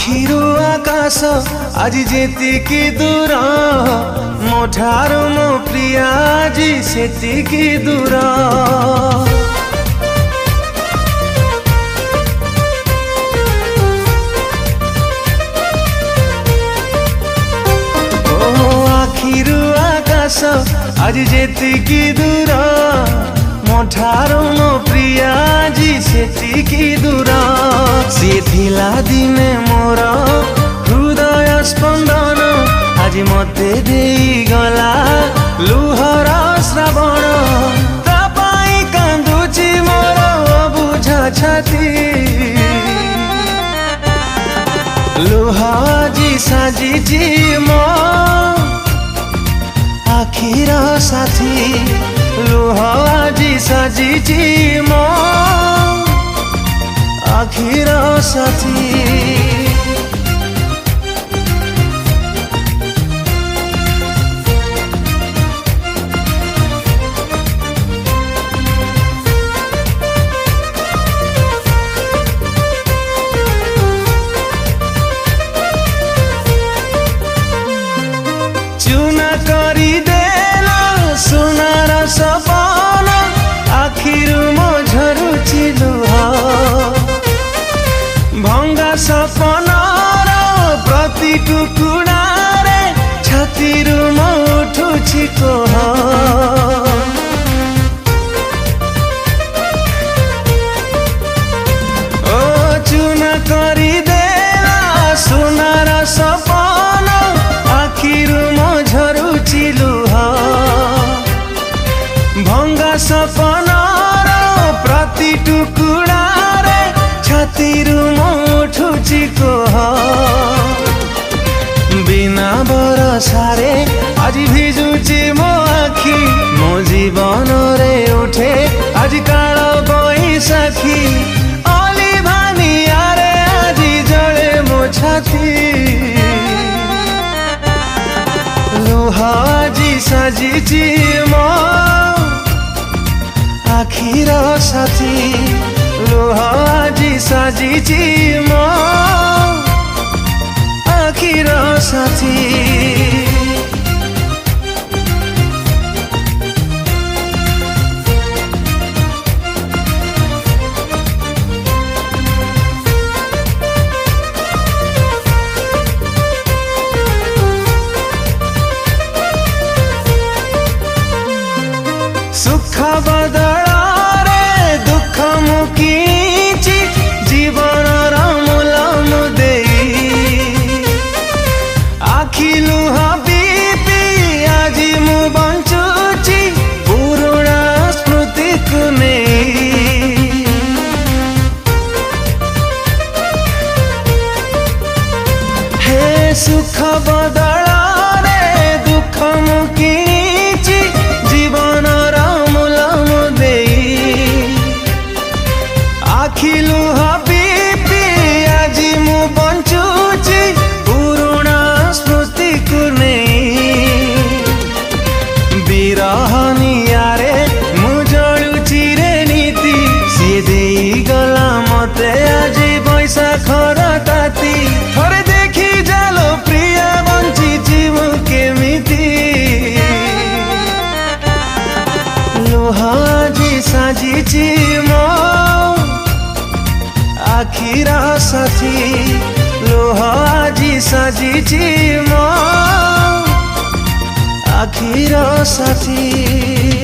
आखिरु आकाश आज जेतिकी दूर मो ठारू मो प्रिया आज सेतिकी दूर। आखिरु आकाश आज जेतिकी दूर मो ठारू मो प्रिया आज सेतिकी दूर। सी थिला दिने मोर हृदय स्पंदन आज मते देई गला लुहर श्रावण। ता पाई कांदुची मोर अबुझा छाती लुह जी साजिची मो आखिर साथी लुह जी साजिची मो आखिर साथी। चुना करी देला सुनार सपन आखिर मो झरुची लुह। भंगा सपनार प्रति टुकुड़ारे छातीरु मो उठुछि कोह। ओ चुना करी देला सुनार सपन आखिर मो झरुछि लुह। भंगा सपनार प्रति टुकुड़ारे छातीरु मो उठुछि कोह। बिना बरसारे आज भिजुछि मो आखि मो जीवन रे उठे आज काल बैसाखी। अली भानियारे आज जले मो छाती लुह जी साजिछि मो आखिर साथी लुह जी साजिछि मो आखिर साथी। सुख बदलारे दुख मुकीची जीवन मूल मुदेई। आखि लुह बीपी आज मु बंचुची पुरुणा स्मृति को नहीं। हे सुख बदलारे दुख मुकीची जीवन आखि लुह बीपी आज मु बंचुची पुरुणा स्मृति को नहीं। बिरहनियारे मु जलुची रे नीति सी देई गला मते आज बैसाखर ताती। थोड़े देखी जालो प्रिया बंचिची मु केमिति लुह जी साजिछि मो आखिर साथी लुह जी साजिछि मो आखिर साथी।